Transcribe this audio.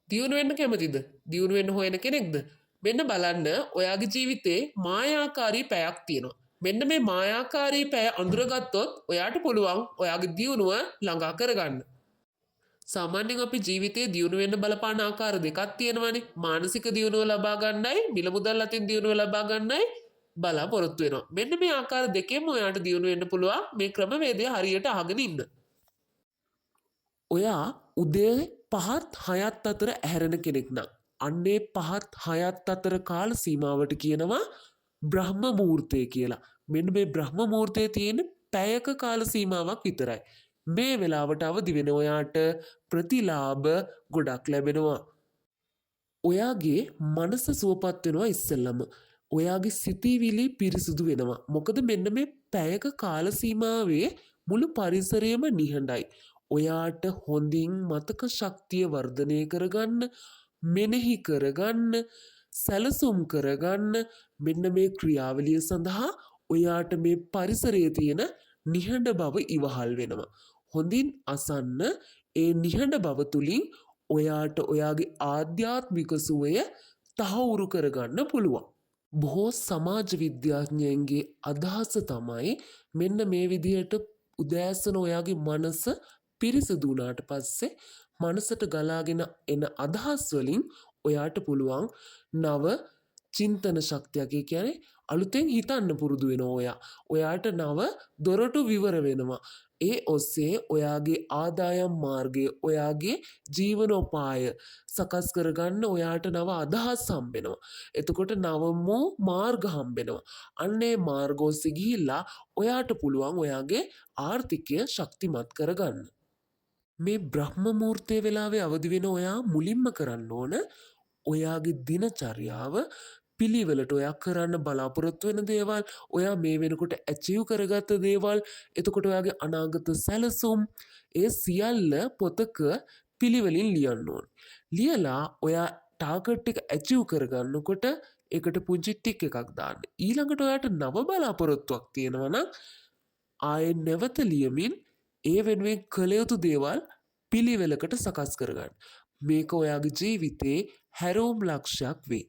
දියුණු වෙන්න කැමතිද? දියුණු වෙන්න හොයන කෙනෙක්ද? මෙන්න බලන්න ඔයාගේ ජීවිතේ මායාකාරී පැයක් තියෙනවා. මෙන්න මේ මායාකාරී පැය අඳුරගත්තොත් ඔයාට පුළුවන් ඔයාගේ දියුණුව ළඟා කරගන්න. සාමාන්‍යයෙන් අපි ජීවිතයේ දියුණු වෙන්න බලපාන ආකාර දෙකක් තියෙනවානේ. මානසික දියුණුව ලබා ගන්නයි, මිල මුදල් අතින් දියුණුව ලබා ගන්නයි බලාපොරොත්තු වෙනවා. මෙන්න මේ ආකාර දෙකෙන්ම ඔයාට දියුණු වෙන්න පුළුවන් මේ ක්‍රමවේදය හරියට අහගෙන ඉන්න. ඔයා උදේ 5-6 අතර ඇහැරෙන කෙනෙක් නම් අන්නේ 5-6 අතර කාල සීමාවට කියනවා බ්‍රහ්ම මුහූර්තය කියලා. මෙන්න මේ බ්‍රහ්ම මුහූර්තයේ තියෙන පැයක කාල සීමාවක් විතරයි. මේ වෙලාවට අවදි වෙන ඔයාට ප්‍රතිලාභ ගොඩක් ලැබෙනවා. ඔයාගේ මනස සුවපත් වෙනවා ඉස්සෙල්ලම. ඔයාගේ සිතීවිලි පිරිසුදු වෙනවා. මොකද මෙන්න මේ පැයක කාල සීමාවේ මුළු පරිසරයම නිහඬයි. ඔයාට හොඳින් මතක ශක්තිය වර්ධනය කරගන්න, මෙනෙහි කරගන්න, සැලසුම් කරගන්න මෙන්න මේ ක්‍රියාවලිය සඳහා ඔයාට මේ පරිසරයේ තියෙන නිහඬ බව ඉවහල් වෙනවා. හොඳින් අසන්න ඒ නිහඬ බව තුලින් ඔයාට ඔයාගේ ආධ්‍යාත්මික සුවය තහවුරු කරගන්න පුළුවන්. බොහෝ සමාජ විද්‍යාඥයන්ගේ අදහස තමයි මෙන්න මේ විදිහට උදෑසන ඔයාගේ මනස පිරිසිදු වුණාට පස්සේ මනසට ගලාගෙන එන අදහස් වලින් ඔයාට පුළුවන් නව චින්තන ශක්තියක් කියන්නේ අලුතෙන් හිතන්න පුරුදු වෙනවා ඔයා. ඔයාට නව දොරටු විවර වෙනවා. ඒ ඔස්සේ ඔයාගේ ආදායම් මාර්ගය, ඔයාගේ ජීවනෝපාය සකස් කරගන්න ඔයාට නව අදහස් හම්බෙනවා. එතකොට නවම මාර්ග හම්බෙනවා. අන්නේ මාර්ග ඔස්සේ ගිහිල්ලා ඔයාට පුළුවන් ඔයාගේ ආර්ථිකය ශක්තිමත් කරගන්න. මේ බ්‍රහ්ම මුහූර්තයේ වෙලාවේ අවදි වෙන ඔයා මුලින්ම කරන්න ඕන ඔයාගේ දිනචර්යාව පිළිවෙලට ඔයා කරන්න බලාපොරොත්තු වෙන දේවල්, ඔයා මේ වෙනකොට ඇචීව් කරගත්ත දේවල්, එතකොට ඔයාගේ අනාගත සැලසුම් ඒ සියල්ල පොතක පිළිවෙලින් ලියන්න ඕන. ලියලා ඔයා ටාගට් එක ඇචීව් කරගන්නකොට ඒකට පුංචි ටික් එකක් දාන්න. ඊළඟට ඔයාට නව බලාපොරොත්තුවක් තියෙනවා නම් ආයෙ නැවත ලියමින් ඒ වෙනුවෙන් කළ යුතු දේවල් පිළිවෙලකට සකස් කරගන්න. මේක ඔයාගේ ජීවිතේ හැරවුම් ලක්ෂයක් වේ.